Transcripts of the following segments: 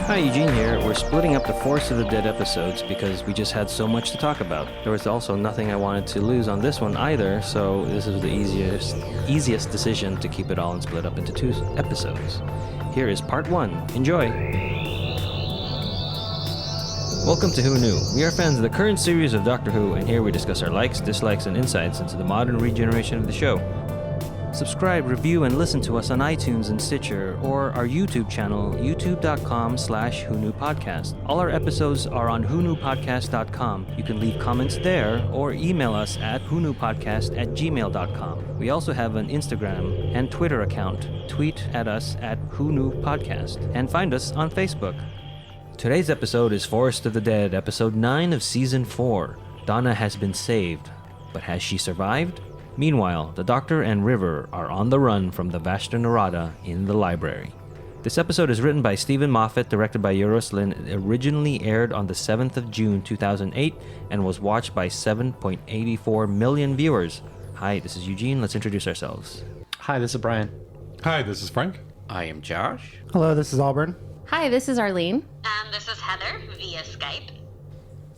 Hi, Eugene here. We're splitting up the Force of the Dead episodes because we just had so much to talk about. There was also nothing I wanted to lose on this one either, so this was the easiest decision to keep it all and split up into 2 episodes. Here is part 1. Enjoy! Welcome to Who Knew. We are fans of the current series of Doctor Who, and here we discuss our likes, dislikes, and insights into the modern regeneration of the show. Subscribe, review, and listen to us on iTunes and Stitcher, or our YouTube channel, youtube.com/WhoKnewPodcast. All our episodes are on WhoKnewPodcast.com. You can leave comments there, or email us at WhoKnewPodcast@gmail.com. We also have an Instagram and Twitter account. Tweet at us at WhoKnewPodcast, and find us on Facebook. Today's episode is Forest of the Dead, episode 9 of season 4. Donna has been saved, but has she survived? Meanwhile, the Doctor and River are on the run from the Vashta Nerada in the library. This episode is written by Stephen Moffat, directed by Euros Lyn. It originally aired on the 7th of June 2008 and was watched by 7.84 million viewers. Hi, this is Eugene. Let's introduce ourselves. Hi, this is Brian. Hi, this is Frank. I am Josh. Hello, this is Auburn. Hi, this is Arlene. And this is Heather via Skype.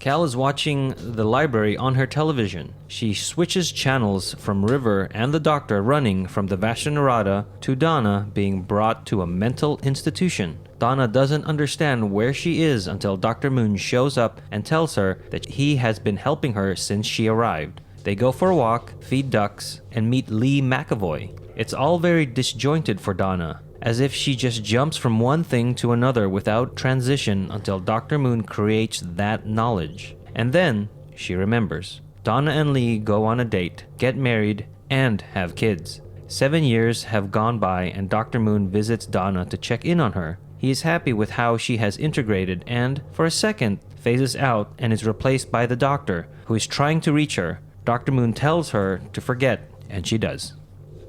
Cal is watching the library on her television. She switches channels from River and the Doctor running from the Vashta Nerada to Donna being brought to a mental institution. Donna doesn't understand where she is until Dr. Moon shows up and tells her that he has been helping her since she arrived. They go for a walk, feed ducks, and meet Lee McAvoy. It's all very disjointed for Donna, as if she just jumps from one thing to another without transition until Dr. Moon creates that knowledge. And then she remembers. Donna and Lee go on a date, get married, and have kids. 7 years have gone by and Dr. Moon visits Donna to check in on her. He is happy with how she has integrated and, for a second, phases out and is replaced by the Doctor, who is trying to reach her. Dr. Moon tells her to forget, and she does.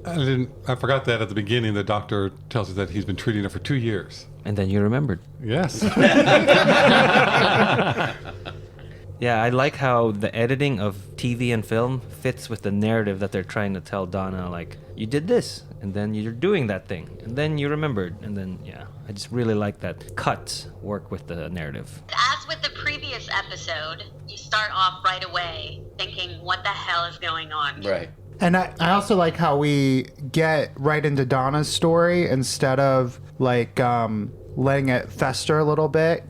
I forgot that at the beginning, the doctor tells her that he's been treating her for 2 years. And then you remembered. Yes. Yeah, I like how the editing of TV and film fits with the narrative that they're trying to tell Donna, like, you did this, and then you're doing that thing, and then you remembered, and then, yeah. I just really like that cuts work with the narrative. As with the previous episode, you start off right away thinking, what the hell is going on? Right. And I also like how we get right into Donna's story instead of like letting it fester a little bit,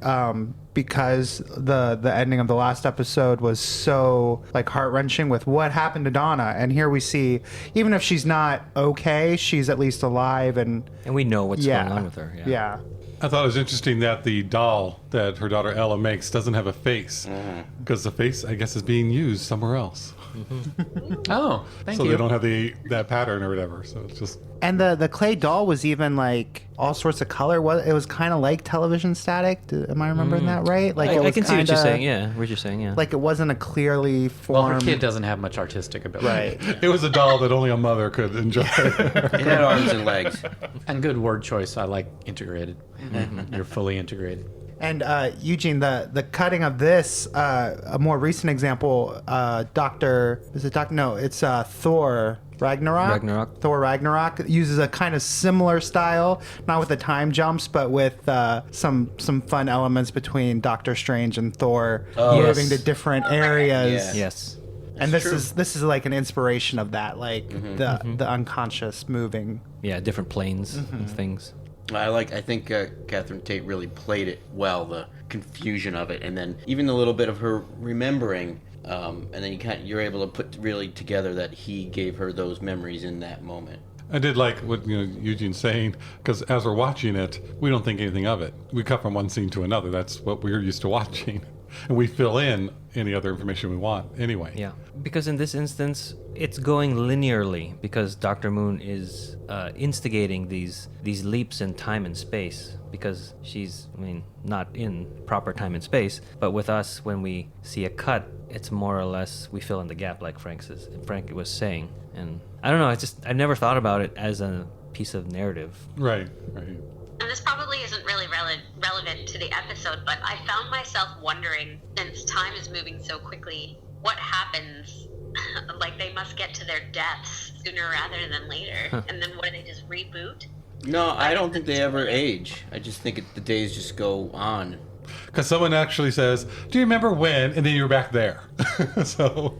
because the ending of the last episode was so like heart-wrenching with what happened to Donna. And here we see, even if she's not okay, she's at least alive, and we know what's going on with her. Yeah. I thought it was interesting that the doll that her daughter Ella makes doesn't have a face, because the face, I guess, is being used somewhere else. Oh, thank so you. they don't have that pattern or whatever. So it's just. And the clay doll was even like all sorts of color. It was kind of like television static. Am I remembering that right? Like I can see what you're saying. Yeah, what you're saying. Yeah. Like it wasn't a clearly Well, formed. her kid doesn't have much artistic ability. Right. It was a doll that only a mother could enjoy. It had arms and legs. And good word choice. I like integrated. You're fully integrated. And Eugene, the cutting of this, a more recent example, it's Thor Ragnarok. Thor Ragnarok uses a kind of similar style, not with the time jumps, but with some fun elements between Doctor Strange and Thor moving to different areas. Yeah. Yes. And this is like an inspiration of that, like the unconscious moving. Yeah, different planes and things. I think Catherine Tate really played it well, the confusion of it, and then even a little bit of her remembering, and then you're able to put really together that he gave her those memories in that moment. I did like what Eugene's saying, because as we're watching it, we don't think anything of it. We cut from one scene to another. That's what we're used to watching. And we fill in any other information we want anyway. Yeah, because in this instance, it's going linearly because Dr. Moon is instigating these leaps in time and space because she's, not in proper time and space. But with us, when we see a cut, it's more or less we fill in the gap, like Frank was saying. And I don't know, I never thought about it as a piece of narrative. Right. And this probably isn't really relevant to the episode, but I found myself wondering, since time is moving so quickly, what happens? Like, they must get to their deaths sooner rather than later. And then what, do they just reboot? No, I don't think they ever age. I just think the days just go on. Because someone actually says, "Do you remember when?" And then you're back there. So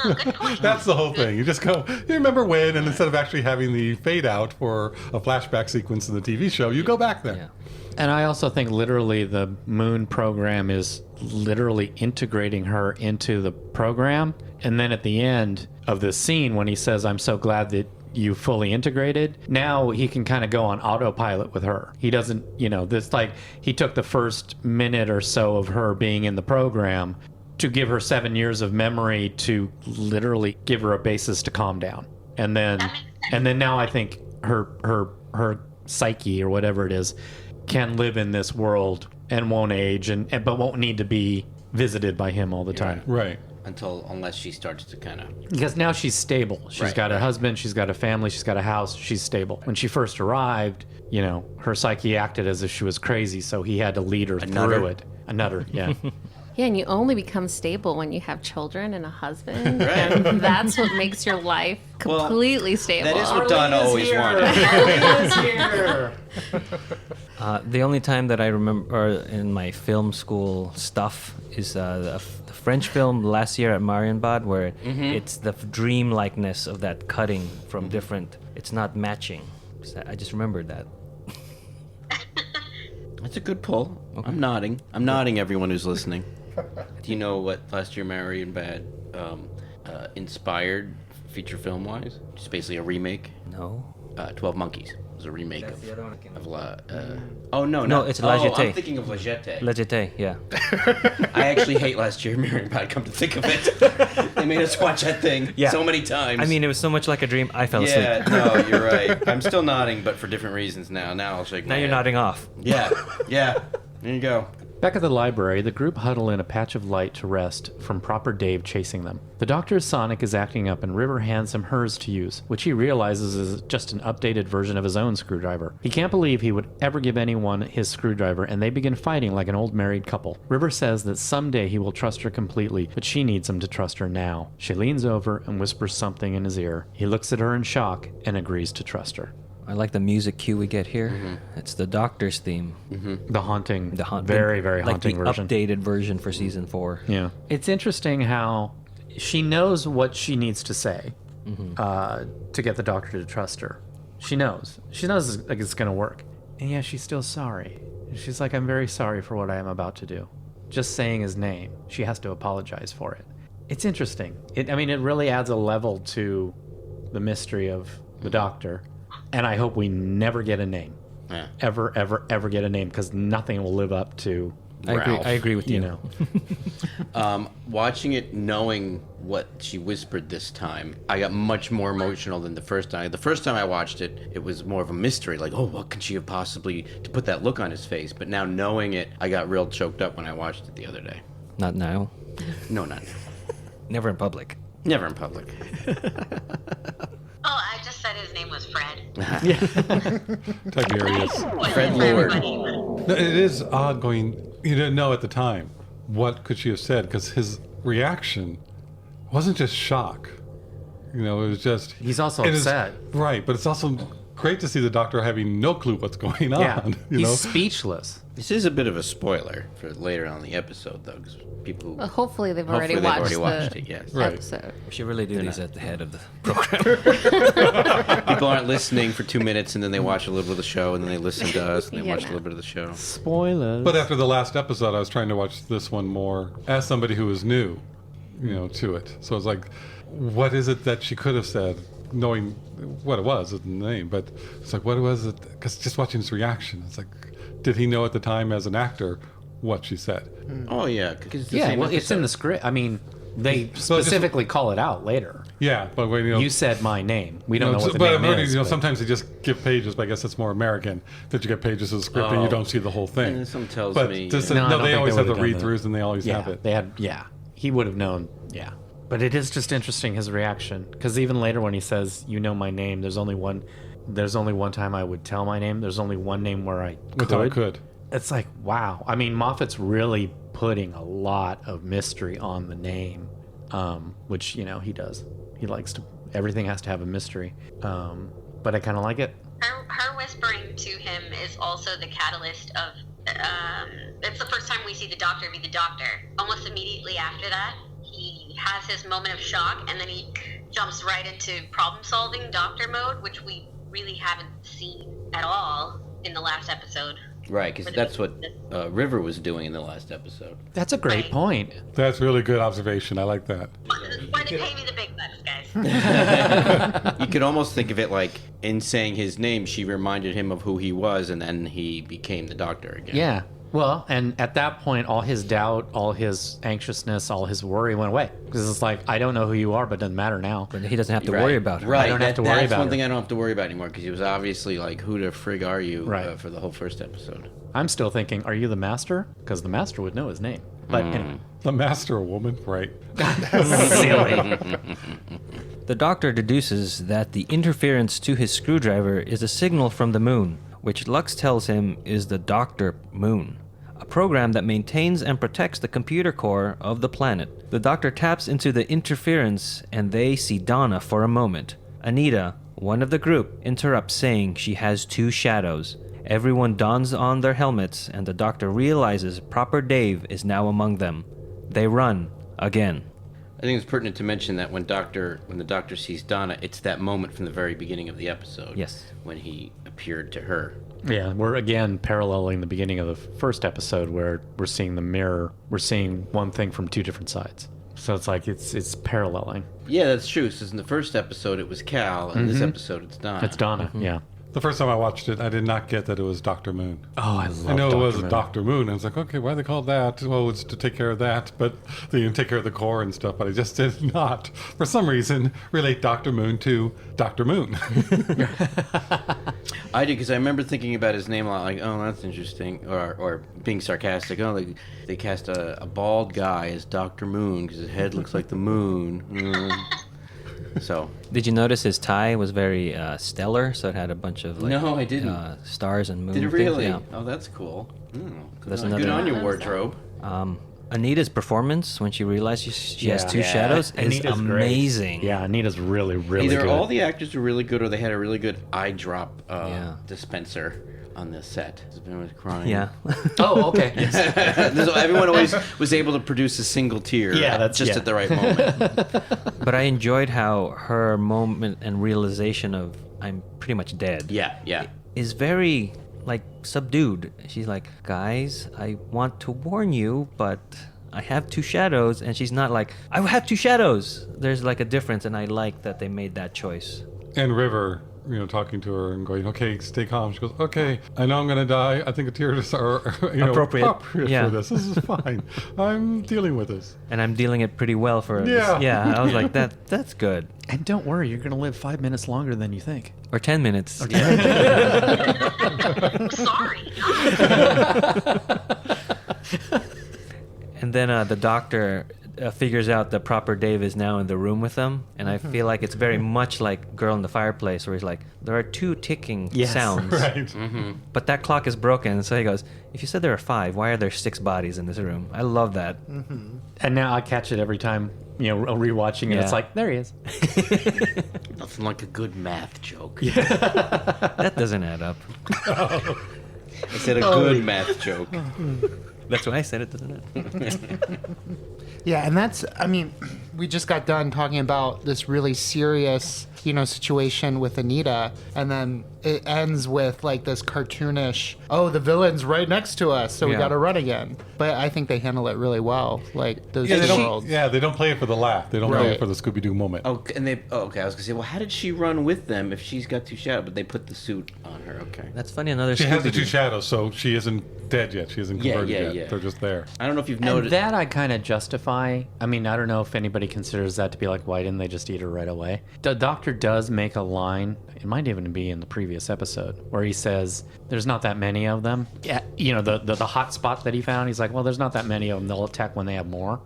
Good point. that's the whole thing. You just go, "You remember when?" And instead of actually having the fade out for a flashback sequence in the TV show, you go back there. Yeah. And I also think literally the Moon program is literally integrating her into the program. And then at the end of the scene, when he says, "I'm so glad that you fully integrated," now he can kind of go on autopilot with her. He doesn't, this like he took the first minute or so of her being in the program to give her 7 years of memory to literally give her a basis to calm down. And then now I think her psyche or whatever it is can live in this world and won't age but won't need to be visited by him all the time. Right. Unless she starts to kind of... Because now she's stable. She's got a husband, she's got a family, she's got a house, she's stable. When she first arrived, her psyche acted as if she was crazy, so he had to lead her through it. A nutter, yeah. Yeah, and you only become stable when you have children and a husband. Right. And that's what makes your life completely stable. That is what Donna always wanted. The only time that I remember in my film school stuff is the French film last year at Marienbad, where it's the dream likeness of that cutting from different. It's not matching. I just remembered that. That's a good pull. Okay. I'm nodding, everyone who's listening. Do you know what last year Marienbad inspired feature film-wise? Just basically a remake. No. 12 Monkeys. It was a remake That's the other one. No, it's La Jetée. I'm thinking of La Jetée. La Jetée, yeah. I actually hate last year Marienbad, come to think of it. They made us watch that thing so many times. I mean, it was so much like a dream, I fell yeah, asleep. no, you're right. I'm still nodding, but for different reasons now. Now I'll shake my Now you're head. nodding off. Yeah. There you go. Back at the library, the group huddle in a patch of light to rest from Proper Dave chasing them. The Doctor's Sonic is acting up and River hands him hers to use, which he realizes is just an updated version of his own screwdriver. He can't believe he would ever give anyone his screwdriver, and they begin fighting like an old married couple. River says that someday he will trust her completely, but she needs him to trust her now. She leans over and whispers something in his ear. He looks at her in shock and agrees to trust her. I like the music cue we get here. It's the Doctor's theme. The haunting, very, very haunting like the version. updated version for season 4. Yeah. It's interesting how she knows what she needs to say to get the Doctor to trust her. She knows. She knows like it's going to work. And yeah, she's still sorry. She's like, "I'm very sorry for what I am about to do." Just saying his name, she has to apologize for it. It's interesting. It really adds a level to the mystery of the Doctor. And I hope we never get a name. Yeah. Ever, ever, ever get a name, because nothing will live up to Ralph. I agree with you. Watching it, knowing what she whispered this time, I got much more emotional than the first time. The first time I watched it, it was more of a mystery, like, oh, what could she have possibly, to put that look on his face. But now knowing it, I got real choked up when I watched it the other day. Not now. No, not now. Never in public. Never in public. Oh, I just said his name was Fred. Tiberius. Fred For Lord. everybody, but- No, it is odd going. You didn't know at the time what could she have said, because his reaction wasn't just shock. It was just. He's also it is- upset. right, but it's also great to see the Doctor having no clue what's going on. Yeah. You He's know? speechless. This is a bit of a spoiler for later on in the episode, though, because people who... Well, hopefully they've hopefully already they've watched already watched the it, yes. Right. episode. We should really do these at the head of the program. People aren't listening for 2 minutes, and then they watch a little bit of the show, and then they listen to us, and they watch a little bit of the show. Spoilers. But after the last episode, I was trying to watch this one more as somebody who was new, to it. So it's like, what is it that she could have said, knowing what it was, the name? But it's like, what was it? Because just watching his reaction, it's like, did he know at the time as an actor what she said? Oh, yeah. 'Cause it's the yeah, same well, it's in the episode. script. They specifically call it out later. Yeah, but when You said my name. We don't know what the but name I've heard, is. but- sometimes they just give pages. But I guess it's more American that you get pages of the script and you don't see the whole thing. And someone tells but me, just, No, I no, don't they think always they have the would've done that. read-throughs and they always have it. They had. Yeah, he would have known. Yeah, but it is just interesting his reaction, because even later when he says, "You know my name," there's only one time I would tell my name. There's only one name where I That's how I could. It's like, wow. I mean, Moffat's really putting a lot of mystery on the name, which he does. He likes to. Everything has to have a mystery. But I kind of like it. Her whispering to him is also the catalyst of. It's the first time we see the Doctor be the Doctor. Almost immediately after that, he has his moment of shock, and then he jumps right into problem-solving Doctor mode, which we really haven't seen at all in the last episode. Right, because that's what River was doing in the last episode. That's a great point. That's really good observation. I like that. Why they pay me the big bucks, guys? You could almost think of it like, in saying his name, she reminded him of who he was, and then he became the Doctor again. Yeah. Well, and at that point, all his doubt, all his anxiousness, all his worry went away. Because it's like, I don't know who you are, but it doesn't matter now. But he doesn't have to worry about her. Right, I don't have to worry that's about one her. thing I don't have to worry about anymore, because he was obviously like, who the frig are you Right. for the whole first episode. I'm still thinking, are you the Master? Because the Master would know his name. But anyway. The master woman, right? Silly. The Doctor deduces that the interference to his screwdriver is a signal from the moon, which Lux tells him is the Doctor Moon, a program that maintains and protects the computer core of the planet. The Doctor taps into the interference and they see Donna for a moment. Anita, one of the group, interrupts saying she has two shadows. Everyone dons on their helmets and the Doctor realizes Proper Dave is now among them. They run again. I think it's pertinent to mention that when the Doctor sees Donna, it's that moment from the very beginning of the episode. Yes. When he appeared to her. Yeah, we're again paralleling the beginning of the first episode where we're seeing the mirror. We're seeing one thing from two different sides. So it's like it's paralleling. Yeah, that's true. Since in the first episode it was Cal, and this episode it's Donna. It's Donna, yeah. The first time I watched it, I did not get that it was Dr. Moon. Oh, I love I know Dr. it was Moon. Dr. Moon. I was like, okay, why they called that? Well, it's to take care of that, but they didn't take care of the core and stuff. But I just did not, for some reason, relate Dr. Moon to Dr. Moon. I did, because I remember thinking about his name a lot, like, oh, that's interesting, or being sarcastic. Oh, they cast a bald guy as Dr. Moon because his head looks like the moon. So. Did you notice his tie was very stellar? So it had a bunch of No, I didn't. Stars and moon. Did it things? really? Yeah. Oh, that's cool. That's Good another- on your wardrobe. Anita's performance when she realized she has two Yeah. shadows is Anita's great. amazing. Yeah, Anita's really, really Either good. all the actors were really good, or they had a really good eye drop Yeah. dispenser on the set. Everyone was crying. Yeah. Oh, okay. Everyone always was able to produce a single tear. Yeah, that's- just yeah. at the right moment. But I enjoyed how her moment and realization of I'm pretty much dead. Yeah. Is very subdued. She's like, guys, I want to warn you, but I have two shadows, and she's not like, I have two shadows. There's like a difference, and I like that they made that choice. And River, talking to her and going, okay, stay calm. She goes, okay, I know I'm going to die. I think tears are Appropriate. Yeah. for this. This is fine. I'm dealing with this. And I'm dealing it pretty well for Yeah. Yeah, I was like, that's good. And don't worry, you're going to live 5 minutes longer than you think. Or 10 minutes. Sorry. And then the Doctor figures out that Proper Dave is now in the room with them, and I feel like it's very much like Girl in the Fireplace, where he's like, there are two ticking sounds, Right. but that clock is broken. So he goes, if you said there are 5, why are there 6 bodies in this room? I love that. And now I catch it every time, rewatching it. Yeah. It's like, there he is. Nothing like a good math joke. That doesn't add up. I said a good math joke. That's why I said it, doesn't it? Yeah, and we just got done talking about this really serious, situation with Anita, and then it ends with this cartoonish, oh, the villain's right next to us, so we Yeah. got to run again. But I think they handle it really well, those Yeah, two worlds. they don't play it for the laugh. They don't play Right. it for the Scooby-Doo moment. Okay, I was gonna say, well, how did she run with them if she's got two shadows? But they put the suit on her. Okay. That's funny. Another She has the Scooby-Doo. two shadows, so she isn't dead yet. She isn't converted yet. yeah. They're just there. I don't know if you've And noticed. that I kind of justify. I mean, I don't know if anybody considers that to be like, why didn't they just eat her right away? The Doctor does make a line, it might even be in the previous episode, where he says, there's not that many of them. Yeah, the hot spot that he found, he's like, well, there's not that many of them. They'll attack when they have more.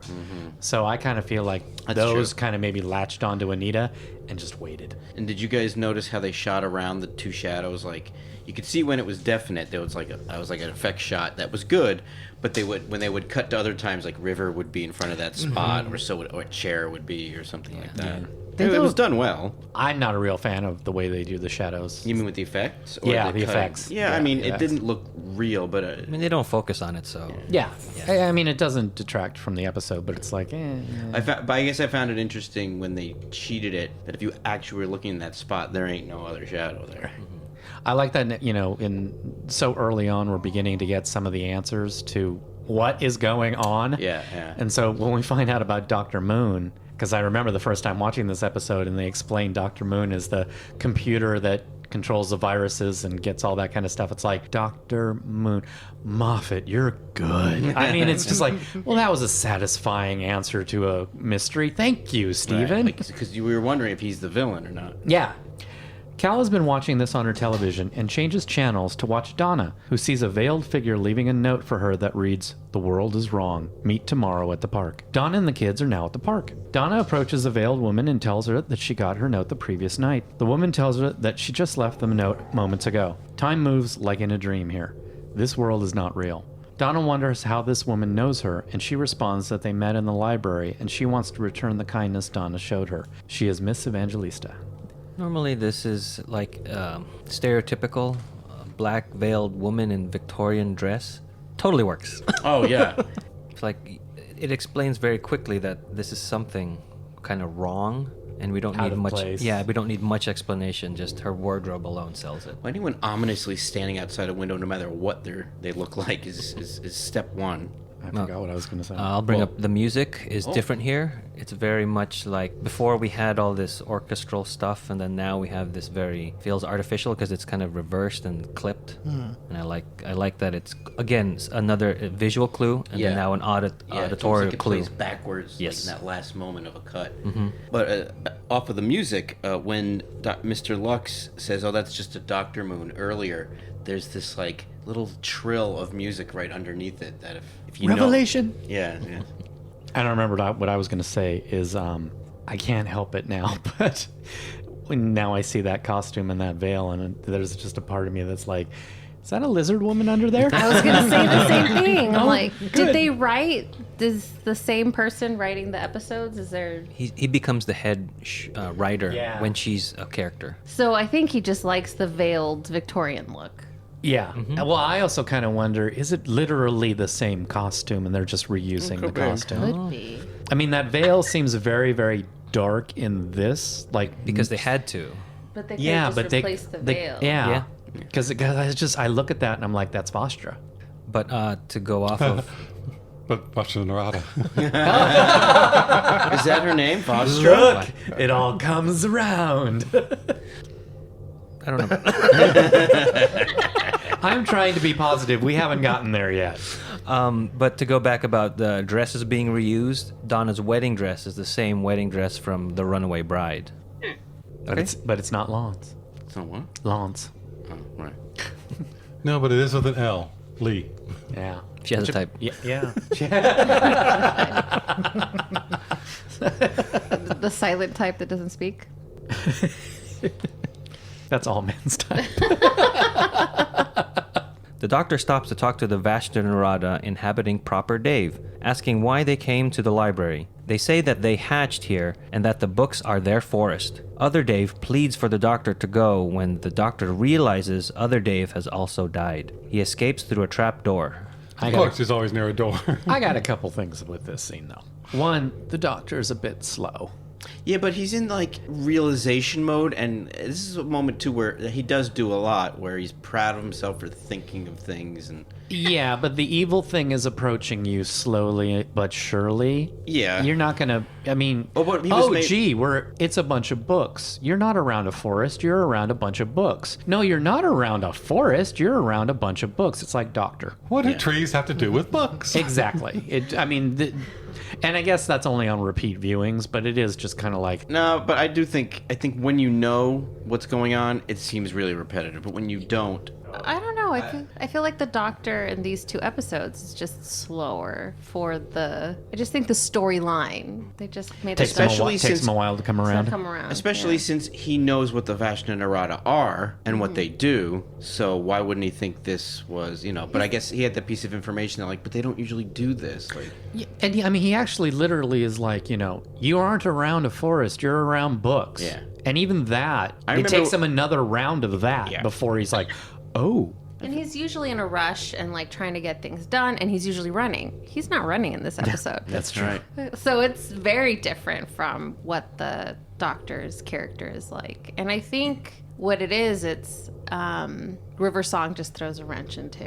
So I kind of feel like That's those true. kind of maybe latched onto Anita and just waited. And did you guys notice how they shot around the two shadows? Like, you could see when it was definite. There was like an effect shot that was good, but when they would cut to other times, like River would be in front of that spot, or a chair would be, or something like that. It was done well. I'm not a real fan of the way they do the shadows. You mean with the effects? Or the effects. Yeah, I mean, it didn't look real, but... I mean, they don't focus on it, so... Yeah. I mean, it doesn't detract from the episode, but it's like, But I guess I found it interesting when they cheated it, that if you actually were looking in that spot, there ain't no other shadow there. I like that, in so early on, we're beginning to get some of the answers to what is going on. Yeah. And so when we find out about Dr. Moon... Because I remember the first time watching this episode and they explained Dr. Moon is the computer that controls the viruses and gets all that kind of stuff. It's like, Dr. Moon, Moffat, you're good. I mean, it's just like, well, that was a satisfying answer to a mystery. Thank you, Stephen. Because you were wondering if he's the villain or not. Yeah. Cal has been watching this on her television and changes channels to watch Donna, who sees a veiled figure leaving a note for her that reads, "The world is wrong. Meet tomorrow at the park." Donna and the kids are now at the park. Donna approaches the veiled woman and tells her that she got her note the previous night. The woman tells her that she just left the note moments ago. Time moves like in a dream here. This world is not real. Donna wonders how this woman knows her, and she responds that they met in the library and she wants to return the kindness Donna showed her. She is Miss Evangelista. Normally, this is like stereotypical black veiled woman in Victorian dress. Totally works. Oh, yeah. It's like it explains very quickly that this is something kind of wrong, and we don't Out need of much. place. Yeah, we don't need much explanation. Just her wardrobe alone sells it. Anyone ominously standing outside a window, no matter what they look like, is step one. I forgot what I was going to say. I'll bring up the music is different here. It's very much like before we had all this orchestral stuff, and then now we have this feels artificial because it's kind of reversed and clipped. And I like that it's again another visual clue, and then now an auditorial like it clue. plays backwards, Yes. like in that last moment of a cut. But off of the music, when Mr. Lux says, "Oh, that's just a Dr. Moon," earlier, there's this like little trill of music right underneath it that if you Revelation. know, yeah. I don't remember what I was going to say is I can't help it now, but now I see that costume and that veil, and there's just a part of me that's like, is that a lizard woman under there? I was gonna say the same thing. I'm Oh, like, good. did they write? Is the same person writing the episodes? Is there? He becomes the head writer Yeah. when she's a character. So I think he just likes the veiled Victorian look. Yeah. Well, I also kind of wonder, is it literally the same costume and they're just reusing the costume? Could be. I mean, that veil seems very, very dark in this. Like, Because they had to. But they could yeah, just but replace the veil. Yeah. Because I look at that and I'm like, that's Vashta. But to go off of But Vashta Nerada. Is that her name, Vashta? Look, it all comes around. I don't know. I'm trying to be positive. We haven't gotten there yet. But to go back about the dresses being reused, Donna's wedding dress is the same wedding dress from The Runaway Bride. But it's not Lance. So what? Lance. Oh, right. No, but it is with an L. Lee. Yeah. She has a type. Yeah. The silent type that doesn't speak. That's all men's type. The doctor stops to talk to the Vashta Nerada inhabiting Proper Dave, asking why they came to the library. They say that they hatched here and that the books are their forest. Other Dave pleads for the doctor to go when the doctor realizes Other Dave has also died. He escapes through a trap door. Of course, he's always near a door. I got a couple things with this scene, though. One, the doctor is a bit slow. Yeah, but he's in like realization mode, and this is a moment too where he does do a lot, where he's proud of himself for thinking of things, and Yeah, but the evil thing is approaching you slowly but surely. Yeah. You're not gonna, I mean, Oh, but he was it's a bunch of books. You're not around a forest, you're around a bunch of books. No, you're not around a forest, you're around a bunch of books. It's like Doctor. What do trees have to do with books? Exactly. And I guess that's only on repeat viewings, but it is just kind of like, no, but I think when you know what's going on, it seems really repetitive. But when you don't, I don't know. I feel like the Doctor in these 2 episodes is just slower for the. I just think the storyline. They just made Takes it them, Especially takes them a while to come around. come around. Especially yeah. since he knows what the Vashta Nerada are and what they do, so why wouldn't he think this was, But I guess he had that piece of information that, like, but they don't usually do this. Like, Yeah, and I mean, he actually literally is like, you aren't around a forest, you're around books. Yeah. And even that, I it remember- takes him another round of that Yeah. before he's like, oh. And he's usually in a rush and like trying to get things done, and he's usually running. He's not running in this episode. That's true. right. So it's very different from what the Doctor's character is like. And I think what it is, it's River Song just throws a wrench into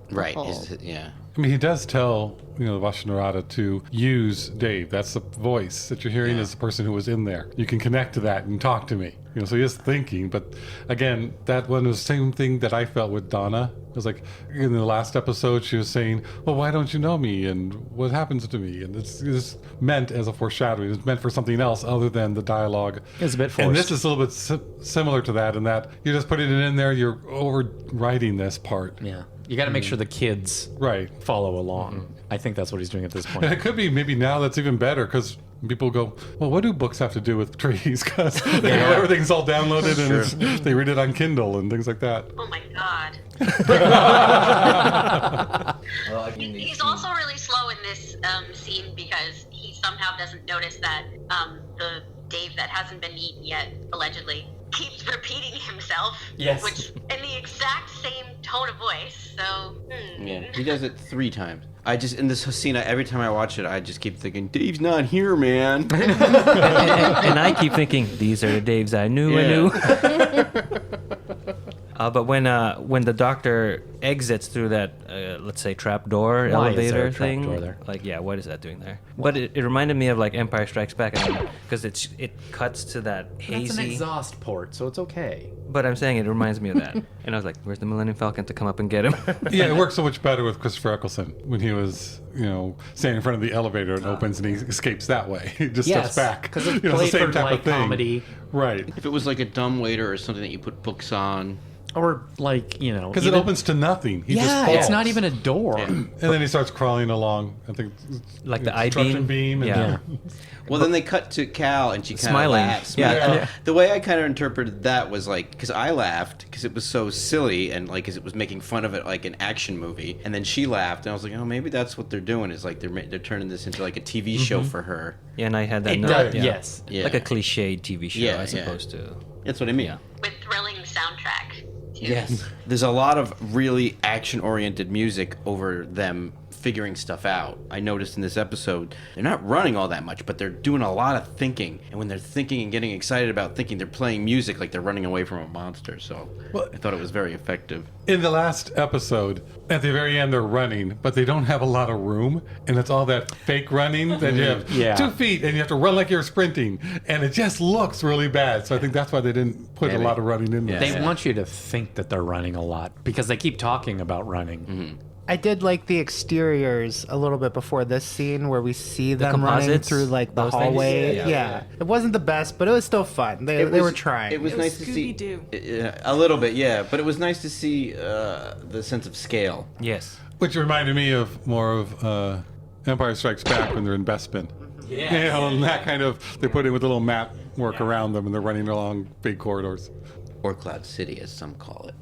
the Right. whole- Yeah. I mean, he does tell, Vashta Nerada to use Dave. That's the voice that you're hearing is the person who was in there. You can connect to that and talk to me. So he is thinking. But again, that one was the same thing that I felt with Donna. It was like in the last episode, she was saying, well, why don't you know me? And what happens to me? And it's meant as a foreshadowing. It's meant for something else other than the dialogue. It's a bit forced. And this is a little bit similar to that in that you're just putting it in there. You're overwriting this part. Yeah. You got to make sure the kids Right. follow along. I think that's what he's doing at this And point. it could be maybe now that's even better because people go, well, what do books have to do with trees? Because everything's all downloaded and they read it on Kindle and things like that. Oh my god. He's also really slow in this scene because he somehow doesn't notice that the Dave that hasn't been eaten yet, allegedly, keeps repeating himself. Yes. Which in the exact same tone of voice. So. Yeah. He does it 3 times. I just, in this scene, every time I watch it, I just keep thinking, Dave's not here, man. And I keep thinking, these are the Daves I knew. But when the Doctor exits through that, let's say, trap door Why is there elevator a trap thing, door there? like, yeah, what is that doing there? But it reminded me of like Empire Strikes Back, because it cuts to that That's hazy. an exhaust port, so it's okay. But I'm saying it reminds me of that, and I was like, where's the Millennium Falcon to come up and get him? Yeah, it works so much better with Christopher Eccleston when he was, standing in front of the elevator and opens and he escapes that way. He just steps back. because it's the played same for type like of thing. comedy, Right. If it was like a dumbwaiter or something that you put books on. or like Because it even- opens to nothing. He just Yeah, falls. it's not even a door. And then he starts crawling along. I think Like the construction I-beam? beam. And Yeah. Well, then they cut to Cal, and she kind of Smiling. laughs. Yeah. The way I kind of interpreted that was like, because I laughed because it was so silly, and like, because it was making fun of it like an action movie, and then she laughed, and I was like, oh, maybe that's what they're doing is like they're turning this into like a TV show for her. Yeah, and I had that It note. does, yeah. yes. Yeah. Like a cliched TV show Yeah, as yeah. opposed to. That's what I mean. Yeah. With thrilling soundtrack. too. Yes. There's a lot of really action-oriented music over them figuring stuff out. I noticed in this episode, they're not running all that much, but they're doing a lot of thinking. And when they're thinking and getting excited about thinking, they're playing music like they're running away from a monster. So I thought it was very effective. In the last episode, at the very end, they're running, but they don't have a lot of room, and it's all that fake running that you have Yeah. 2 feet, and you have to run like you're sprinting, and it just looks really bad. So I think that's why they didn't put a lot of running in there. They want you to think that they're running a lot because they keep talking about running. I did like the exteriors a little bit before this scene where we see them running composites, through like the those things? hallway. Yeah. Yeah. It wasn't the best, but it was still fun. They were trying. It was It was nice to see. Scooby-Doo. A little bit, yeah. But it was nice to see the sense of scale. Yes. Which reminded me of more of Empire Strikes Back when they're in Bespin. Yeah. And that kind of, they put in with a little map work around them, and they're running along big corridors. Or Cloud City, as some call it.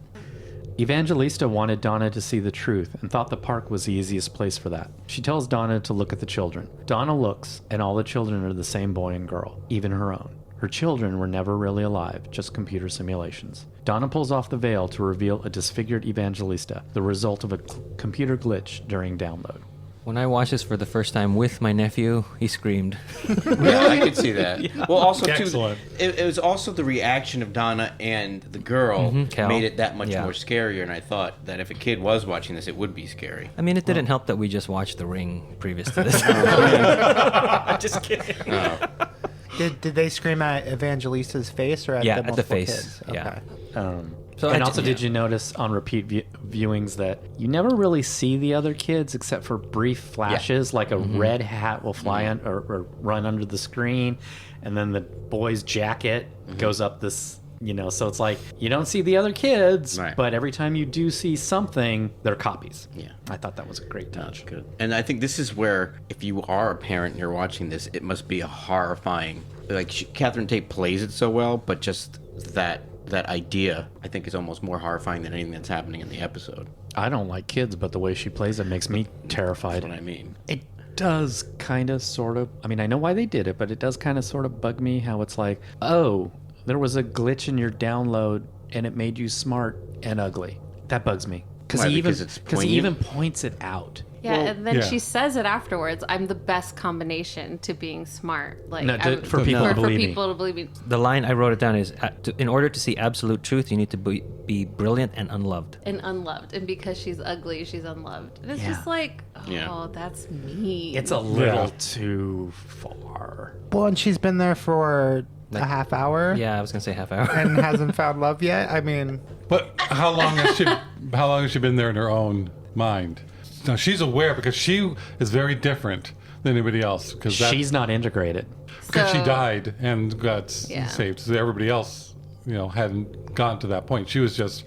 Evangelista wanted Donna to see the truth and thought the park was the easiest place for that. She tells Donna to look at the children. Donna looks, and all the children are the same boy and girl, even her own. Her children were never really alive, just computer simulations. Donna pulls off the veil to reveal a disfigured Evangelista, the result of a computer glitch during download. When I watched this for the first time with my nephew, he screamed. Yeah, I could see that. Well, also too, Excellent. it was also the reaction of Donna and the girl Cal. made it that much Yeah. more scarier. And I thought that if a kid was watching this, it would be scary. I mean, it didn't help that we just watched The Ring previous to this. Just kidding. Did they scream at Evangelista's face or at Yeah, the at the multiple face. kids? Yeah. So I and d- also, did you notice on repeat viewings that you never really see the other kids except for brief flashes, like a red hat will fly or run under the screen, and then the boy's jacket goes up this So it's like you don't see the other kids, Right. but every time you do see something, they're copies. Yeah. I thought that was a great touch. Good. And I think this is where, if you are a parent and you're watching this, it must be a horrifying. Like Catherine Tate plays it so well, but just that idea, I think, is almost more horrifying than anything that's happening in the episode. I don't like kids, but the way she plays it makes me terrified. That's what I mean. It does kind of sort of, I mean, I know why they did it, but it does kind of sort of bug me how it's like, oh, there was a glitch in your download and it made you smart and ugly. That bugs me. Why? He Because it's he even points it out. Yeah, Well, and then yeah. she says it afterwards. I'm the best combination to being smart. Like No, I'm- for people to believe me. For people to believe me. The line I wrote it down is, in order to see absolute truth, you need to be brilliant and unloved. And unloved, and because she's ugly, she's unloved. And it's Yeah. just like, oh, Yeah. that's mean. It's a little too far. Well, and she's been there for a half hour Yeah, I was gonna say half hour. and hasn't found love yet. I mean, But how long has she been there in her own mind? Now she's aware because she is very different than anybody else because She's not integrated. she So- died and got Yeah. saved. So everybody else, hadn't gone to that point. She was just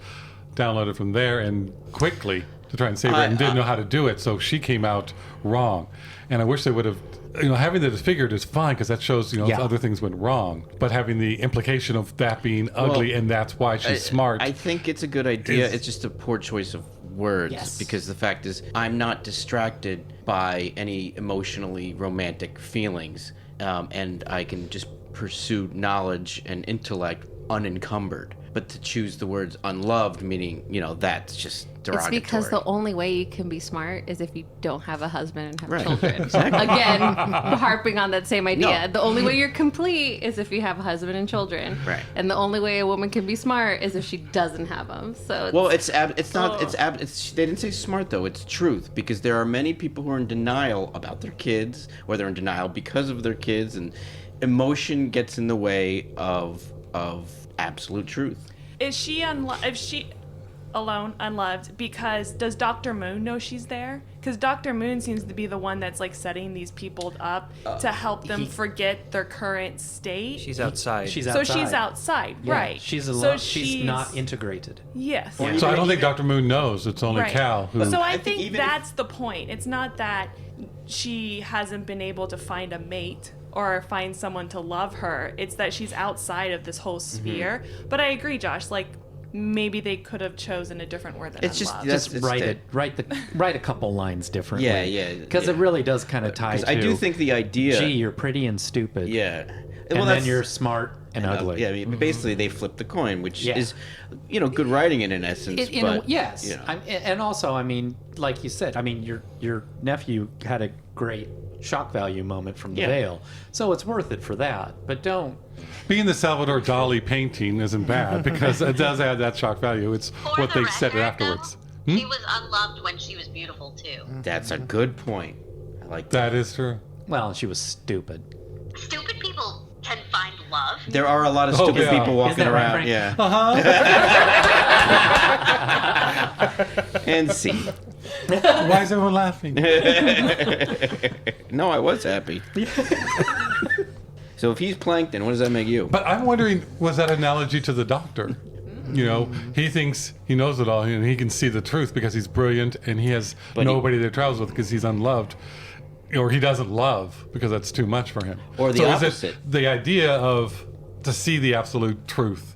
downloaded from there and quickly to try and save her and didn't know how to do it. So she came out wrong. And I wish they would have, having that figured is fine because that shows, Yeah. other things went wrong. But having the implication of that being ugly and that's why she's smart. I think it's a good idea. Is- It's just a poor choice of words Yes. because the fact is I'm not distracted by any emotionally romantic feelings, and I can just pursue knowledge and intellect unencumbered. But to choose the words unloved, meaning that's just It's derogatory. because the only way you can be smart is if you don't have a husband and have Right. children. Exactly. Again, harping on that same idea. No. The only way you're complete is if you have a husband and children. Right. And the only way a woman can be smart is if she doesn't have them. So Well, it's they didn't say smart though. It's truth because there are many people who are in denial about their kids, or they're in denial because of their kids, and emotion gets in the way of absolute truth. Is she alone unloved because does Dr. Moon know she's there? Because Dr. Moon seems to be the one that's like setting these people up to help them forget their current state. She's outside. She's so outside. she's outside, Yeah, right? She's So alone. She's not integrated. Yes. so I don't think Dr. Moon knows. It's only Right. Cal who. So I think think even if- that's the point. It's not that she hasn't been able to find a mate or find someone to love her. It's that she's outside of this whole sphere. But I agree, Josh. Like maybe they could have chosen a different word than It's just- unloved. that's- Just it's write a couple lines differently. Yeah. Because it really does kind of tie 'Cause to. I do think the idea. Gee, you're pretty and stupid. Yeah. And then that's- you're smart and ugly. Yeah, I mean, basically they flip the coin, which Yeah. is, good writing in essence. But, yes. you know. And also, I mean, like you said, I mean, your nephew had a great shock value moment from the Yeah. veil, so it's worth it for that. But don't. Being the Salvador Dali painting isn't bad because it does add that shock value. It's For what the they said record, afterwards. though, she was unloved when she was beautiful too. That's a good point. I like that. That is true. Well, she was stupid. Stupid people can find love. There are a lot of stupid yeah. people walking Isn't that right, around. Frank? Yeah. And see. Why is everyone laughing? No, I was happy. So if he's plankton, what does that make you? But I'm wondering, was that analogy to the doctor? He thinks he knows it all and he can see the truth because he's brilliant and he has But nobody to travels with because he's unloved. Or he doesn't love because that's too much for him. Or the so opposite. Is it the idea of to see the absolute truth,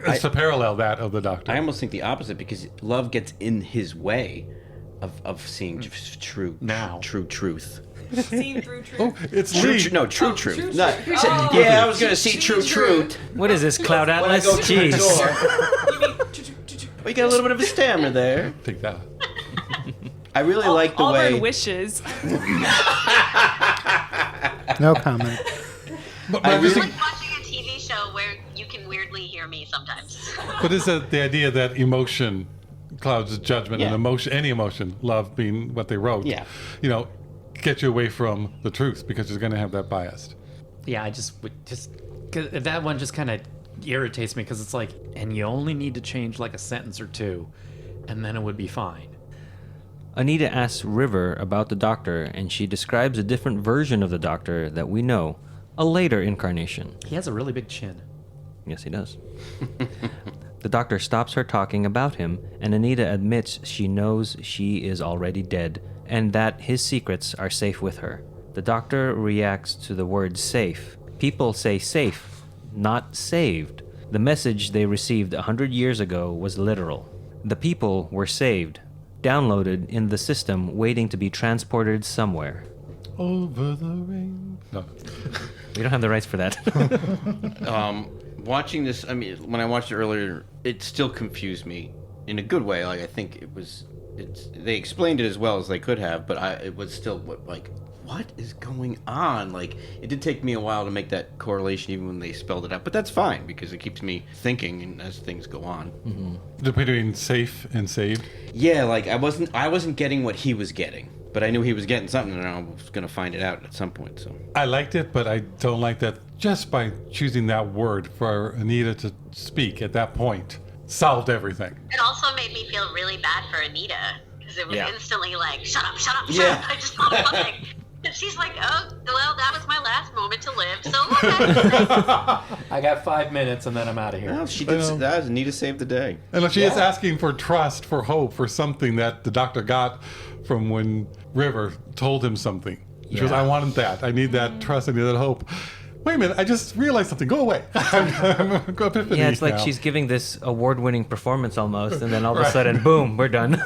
it's to parallel that of the doctor. I almost think the opposite because love gets in his way of seeing true truth. Seen through truth. Oh, it's True, Lee. true truth. True Not- truth. yeah, I was gonna see true truth. What is this, Cloud When I Atlas? go to the Jeez. door. We got a little bit of a stammer there. Take that. I really like the Auburn way. wishes. no comment. But I I'm just really- It's like watching a TV show where you can weirdly hear me sometimes. But is that the idea that emotion clouds judgment and Yeah. emotion, any emotion, love being what they wrote, Yeah. get you away from the truth because you're going to have that bias. Yeah, I just 'cause that one just kind of irritates me because it's like, and you only need to change like a sentence or two, and then it would be fine. Anita asks River about the Doctor, and she describes a different version of the Doctor that we know, a later incarnation. He has a really big chin. Yes, he does. The doctor stops her talking about him, and Anita admits she knows she is already dead and that his secrets are safe with her. The doctor reacts to the word safe. People say safe, not saved. The message they received 100 years ago was literal. The people were saved, downloaded in the system, waiting to be transported somewhere. Over the rain. No. We don't have the rights for that. Watching this, I mean, when I watched it earlier, it still confused me in a good way. Like, I think they explained it as well as they could have, but it was still like, what is going on? Like, it did take me a while to make that correlation, even when they spelled it out. But that's fine because it keeps me thinking as things go on. Mm-hmm. Between safe and saved. Yeah, like I wasn't getting what he was getting, but I knew he was getting something, and I was going to find it out at some point. So I liked it, but I don't like that just by choosing that word for Anita to speak at that point solved everything. It also made me feel really bad for Anita because it was instantly like, shut up, shut up, shut Yeah. up. I just felt like, and she's like, oh, well, that was my last moment to live, so okay. I got 5 minutes and then I'm out of here. well, she did that. Anita saved the day. And she is asking for trust, for hope, for something that the doctor got from when River told him something. She goes, I wanted that. I need that trust. I need that hope. Wait a minute, I just realized something. Go away. I'm epiphany Yeah, it's like now. she's giving this award-winning performance almost, and then all of a sudden, boom, we're done.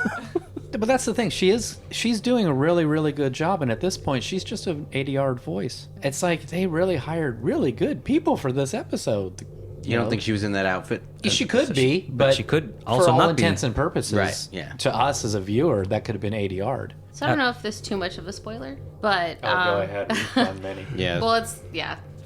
But that's the thing. She's doing a really, really good job. And at this point, she's just an 80-yard voice. It's like they really hired really good people for this episode. You don't think she was in that outfit? She could be, but she could also for all not be. intents and purposes, Right, yeah. to us as a viewer, that could have been 80-yard. So I don't know if this is too much of a spoiler, but Go ahead. We've done many. Yeah. well,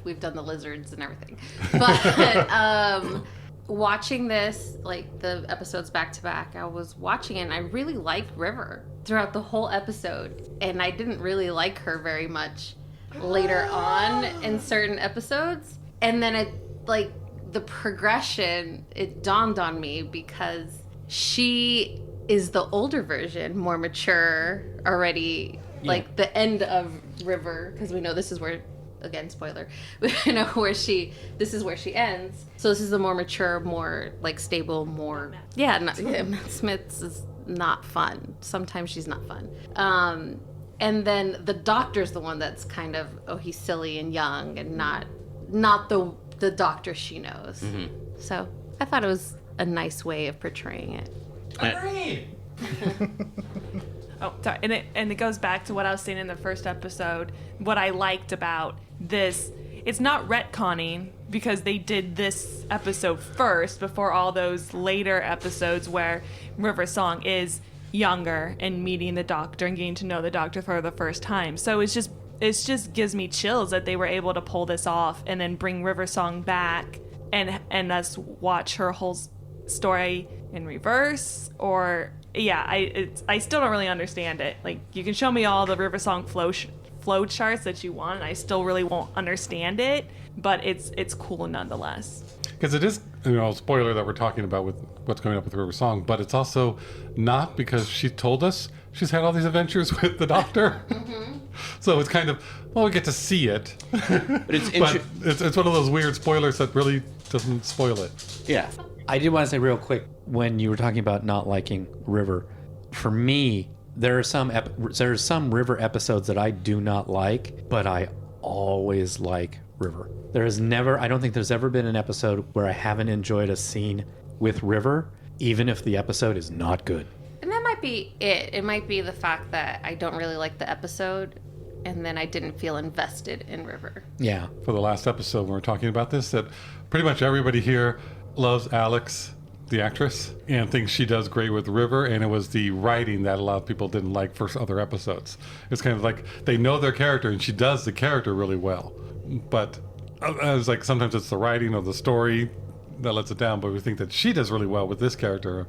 we've done the lizards and everything, but watching this, like the episodes back to back, I was watching it and I really liked River throughout the whole episode, and I didn't really like her very much later on in certain episodes, and then it, like, the progression, it dawned on me because she is the older version, more mature already, like the end of River, because we know this is where, again, spoiler, we know where this is where she ends. So this is the more mature, more like stable, more, Matt Smith's is not fun. Sometimes she's not fun. And then the doctor's the one that's kind of, he's silly and young and not the doctor she knows. Mm-hmm. So I thought it was a nice way of portraying it. Agreed. Oh, sorry. And it goes back to what I was saying in the first episode. What I liked about this, it's not retconning because they did this episode first before all those later episodes where River Song is younger and meeting the doctor and getting to know the doctor for the first time. So it just gives me chills that they were able to pull this off and then bring River Song back and us watch her whole story in reverse. Or I still don't really understand it. Like, you can show me all the River Song flow charts that you want, and I still really won't understand it, but it's cool nonetheless. Because it is, spoiler that we're talking about with what's coming up with River Song, but it's also not because she told us she's had all these adventures with the doctor. Mm-hmm. So it's kind of, we get to see it. But it's one of those weird spoilers that really doesn't spoil it. Yeah. I did want to say real quick, when you were talking about not liking River, for me, there are some River episodes that I do not like, but I always like River. I don't think there's ever been an episode where I haven't enjoyed a scene with River, even if the episode is not good. And that might be it. It might be the fact that I don't really like the episode, and then I didn't feel invested in River. Yeah. For the last episode when we were talking about this, that pretty much everybody here loves Alex, the actress, and thinks she does great with River, and it was the writing that a lot of people didn't like for other episodes. It's kind of like they know their character, and she does the character really well. But I was like, sometimes it's the writing or the story that lets it down, but we think that she does really well with this character.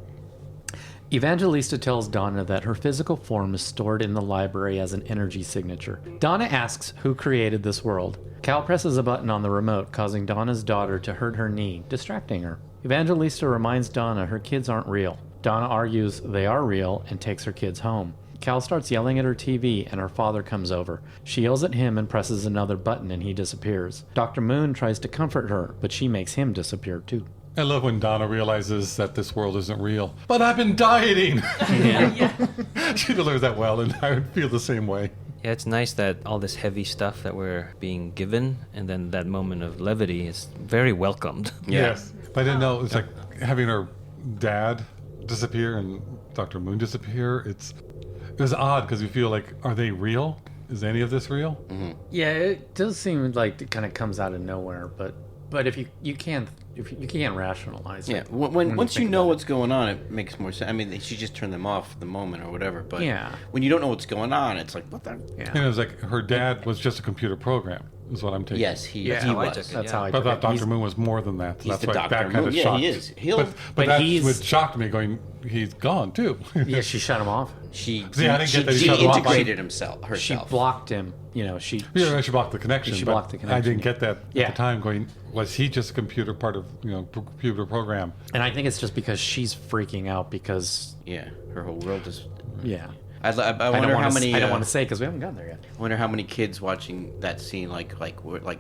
Evangelista tells Donna that her physical form is stored in the library as an energy signature. Donna asks who created this world. Cal presses a button on the remote, causing Donna's daughter to hurt her knee, distracting her. Evangelista reminds Donna her kids aren't real. Donna argues they are real and takes her kids home. Cal starts yelling at her TV, and her father comes over. She yells at him and presses another button, and he disappears. Dr. Moon tries to comfort her, but she makes him disappear too. I love when Donna realizes that this world isn't real. But I've been dieting. She delivers that well, and I would feel the same way. Yeah, it's nice that all this heavy stuff that we're being given, and then that moment of levity is very welcomed. Yes. But I didn't know, it's like having her dad disappear and Dr. Moon disappear. It was odd because you feel like, are they real? Is any of this real? Mm-hmm. Yeah, it does seem like it kind of comes out of nowhere, but if you can't rationalize Yeah, it. once you think know about what's going on, it makes more sense. I mean, she just turned them off at the moment or whatever. But Yeah. when you don't know what's going on, it's like, what the? Yeah. And it was like her dad was just a computer program, is what I'm taking. Yes, he how I was. took it. That's yeah. how I But I took thought it. Dr. He's- Moon was more than that. He's That's the why Dr. that kind Moon. of Yeah, shocked. he is. He'll- But but that he's- would shocked me going, he's gone too. Yeah, she shut him off. She See, I didn't get that he she shut him off. integrated herself. She blocked him. You know, she blocked the connection. She but blocked the I connection, didn't get that yeah. at the time going, was he just a computer part of, computer program? and I think it's just because she's freaking out because Yeah, her whole world is. yeah. I I don't wonder how want many. to. I don't want to say because we haven't gotten there yet. I wonder how many kids watching that scene like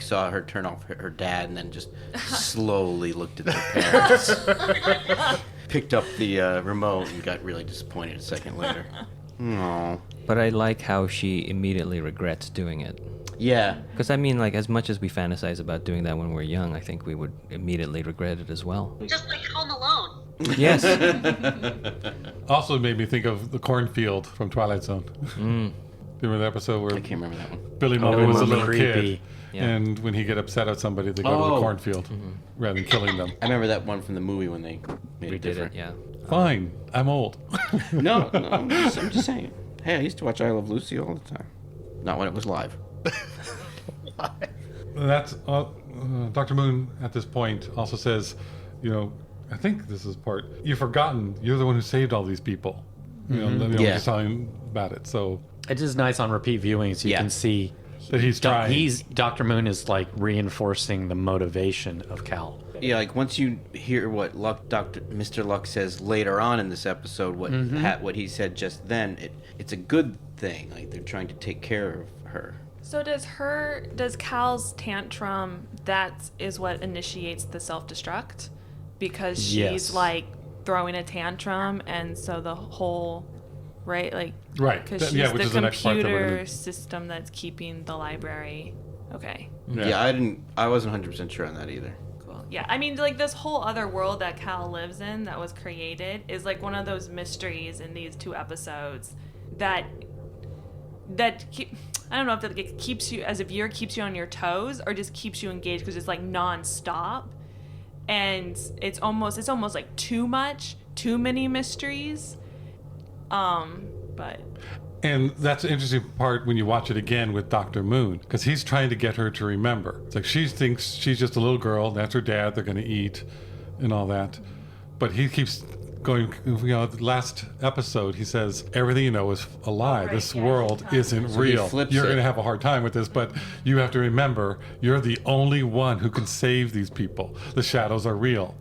saw her turn off her dad and then just slowly looked at their parents, picked up the remote and got really disappointed a second later. No. But I like how she immediately regrets doing it. Yeah. Because, I mean, like, as much as we fantasize about doing that when we're young, I think we would immedially regret it as well. Just like Home Alone. Yes. Also made me think of the cornfield from Twilight Zone. Remember the episode where I can't remember that one. Billy Murray was a little kid, creepy. Yeah. and when he get upset at somebody, they go to Oh. the cornfield rather than killing them. I remember that one from the movie when they made We it did different. it, yeah. Fine, I'm old. No, I'm just saying. Hey, I used to watch I Love Lucy all the time. Not when it was live. That's Dr. Moon at this point also says, I think this is part. You've forgotten. You're the one who saved all these people. Yeah. Just telling about it. So It's just nice on repeat viewing so you Yeah. can see that he's trying. Dr. Moon is like reinforcing the motivation of Cal. Yeah, like once you hear what Mr. Luck says later on in this episode, what he said just then, it's a good thing. Like they're trying to take care of her. So does Cal's tantrum, that is what initiates the self-destruct? Because she's Yes. like throwing a tantrum, and so the whole, right? Like, Right. because That- she's yeah, which the is the next part that we're computer gonna- system that's keeping the library. Okay, Yeah, I wasn't 100% sure on that either. cool. Yeah, I mean, like this whole other world that Cal lives in that was created is like one of those mysteries in these two episodes that I don't know if that it keeps you, as a viewer, keeps you on your toes or just keeps you engaged because it's like non-stop, and it's almost like too many mysteries. But And that's the interesting part when you watch it again with Dr. Moon, because he's trying to get her to remember. It's like she thinks she's just a little girl, that's her dad, they're going to eat and all that. But he keeps going, the last episode, he says, everything you know is a lie. right, This yeah, world isn't So he real. flips You're it. going to have a hard time with this, but you have to remember, you're the only one who can save these people. The shadows are real.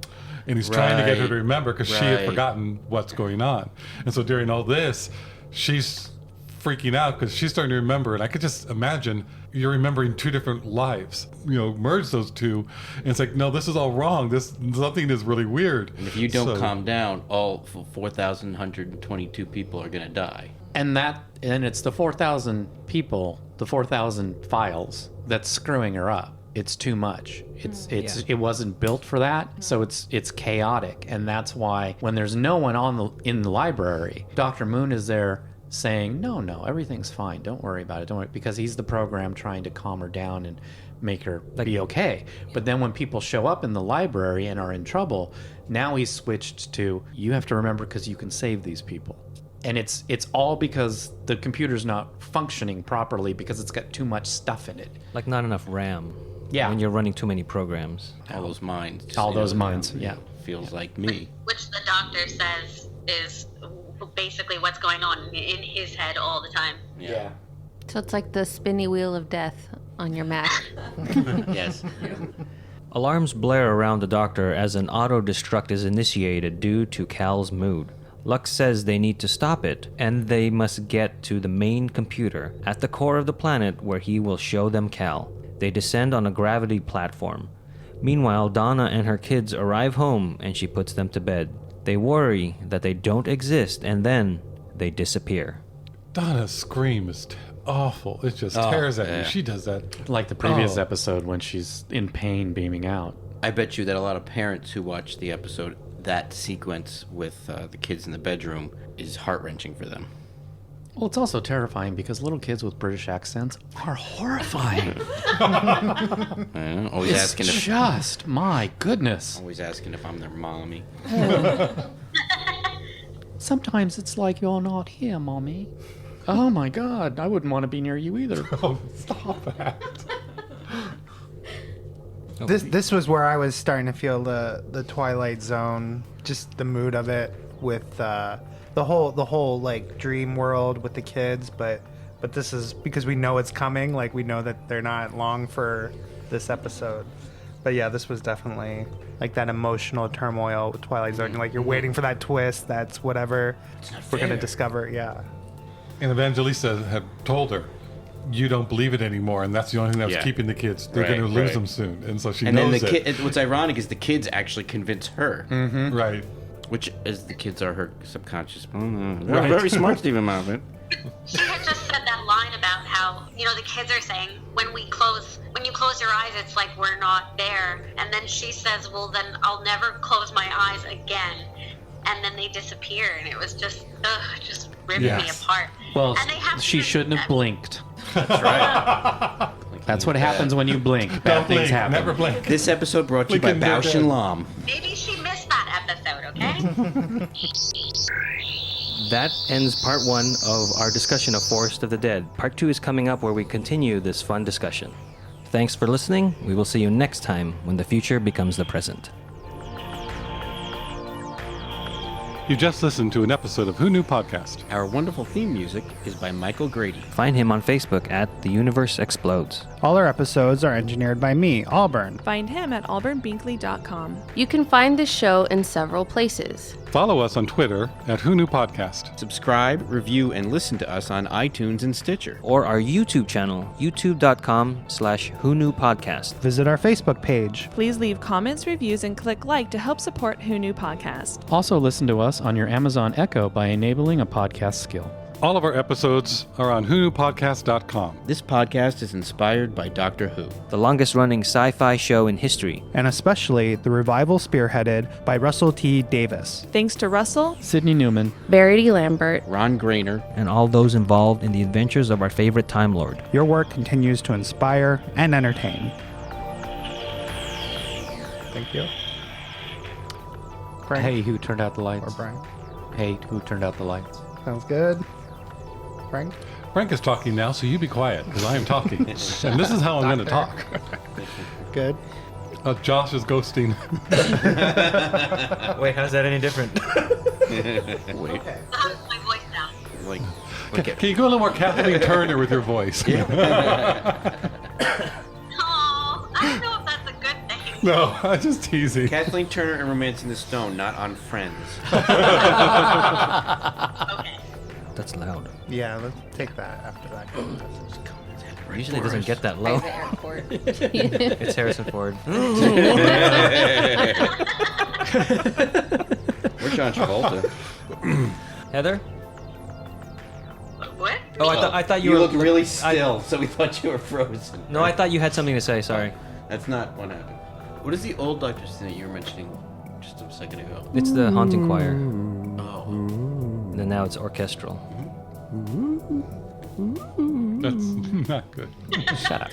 And he's trying to get her to Right. remember because she had Right. forgotten what's going on. And so during all this, she's freaking out because she's starting to remember, and I could just imagine you're remembering two different lives. Merge those two, and it's like, no, this is all wrong. Something is really weird. And if you don't So- calm down, all 4,122 people are gonna die. And it's the 4,000 people, the 4,000 files that's screwing her up. It's too much. It wasn't built for that, so it's chaotic, and that's why when there's no one in the library, Dr. Moon is there saying, no, everything's fine. Don't worry about it. Don't worry, because he's the program trying to calm her down and make her be okay. But then when people show up in the library and are in trouble, now he's switched to, you have to remember because you can save these people. And it's all because the computer's not functioning properly because it's got too much stuff in it. Like, not enough RAM. Yeah. When you're running too many programs. All those minds. All those minds, yeah. Feels like me. Which the doctor says is basically what's going on in his head all the time. Yeah. So it's like the spinny wheel of death on your Mac. Yes. Alarms blare around the doctor as an auto-destruct is initiated due to Cal's mood. Lux says they need to stop it, and they must get to the main computer at the core of the planet where he will show them Cal. They descend on a gravity platform. Meanwhile, Donna and her kids arrive home and she puts them to bed. They worry that they don't exist, and then they disappear. Donna's scream is awful. It just tears at you. She does that. Like the previous episode when she's in pain beaming out. I bet you that a lot of parents who watch the episode, that sequence with the kids in the bedroom is heart-wrenching for them. Well, it's also terrifying because little kids with British accents are horrifying. Always It's asking if just, my goodness. always asking if I'm their mommy. Sometimes it's like you're not here, Mommy. Oh my God, I wouldn't want to be near you either. Oh, stop that. This was where I was starting to feel the Twilight Zone, just the mood of it with the whole like dream world with the kids, but this is because we know it's coming, like we know that they're not long for this episode. But yeah, this was definitely like that emotional turmoil with Twilight Zone. Like you're waiting for that twist, that's whatever we're gonna discover. Yeah. And Evangelista had told her, you don't believe it anymore, and that's the only thing that was keeping the kids. They're going to lose them soon, and so she knows then it. what's ironic is the kids actually convince her, Right. which is the kids are her subconscious. They're very smart, Stephen Marvin. She had just said that line about how, the kids are saying, when you close your eyes, it's like we're not there. And then she says, well, then I'll never close my eyes again. And then they disappear, and it was just ripped me apart. Well, And they have she to- shouldn't have blinked. That's right. That's what happens when you blink. Bad Don't things blink. happen. Never blink. This episode brought to you by Blink and Bausch they're and dead. Lomb. Maybe she missed that episode, okay? That ends part 1 of our discussion of Forest of the Dead. Part 2 is coming up where we continue this fun discussion. Thanks for listening. We will see you next time when the future becomes the present. You just listened to an episode of Who Knew Podcast. Our wonderful theme music is by Michael Grady. Find him on Facebook at The Universe Explodes. All our episodes are engineered by me, Auburn. Find him at auburnbinkley.com. You can find this show in several places. Follow us on Twitter at Who Knew Podcast. Subscribe, review, and listen to us on iTunes and Stitcher. Or our YouTube channel, youtube.com/WhoKnewPodcast. Visit our Facebook page. Please leave comments, reviews, and click like to help support Who Knew Podcast. Also listen to us on your Amazon Echo by enabling a podcast skill. All of our episodes are on whoknewpodcast.com. This podcast is inspired by Doctor Who. The longest running sci-fi show in history. And especially the revival spearheaded by Russell T. Davis. Thanks to Russell, Sydney Newman. Verity Lambert. Ron Grainer. And all those involved in the adventures of our favorite Time Lord. Your work continues to inspire and entertain. Thank you. Frank Hey, who turned out the or lights? Brian. Hey, who turned out the lights? Sounds good. Frank? Frank is talking now, so you be quiet, because I am talking. And this is how I'm going to talk. Good. Josh is ghosting. Wait, how's that any different? Wait. How's my voice sound? Like, Can you go a little more Kathleen Turner with your voice? Oh, I don't know if that's a good thing. No, I'm just teasing. Kathleen Turner and Romancing the Stone, not on Friends. Okay. That's loud. Yeah, let's take that after that. Usually it doesn't get that low. Airport. It's Harrison Ford. Or John Travolta. Heather? What? Oh, I thought you You were. look really still, so we thought you were frozen. No, I thought you had something to say. Sorry. That's not what happened. What is the old Doctor Who that you were mentioning just a second ago? It's the haunting choir. Oh. And now it's orchestral. That's not good. Shut up.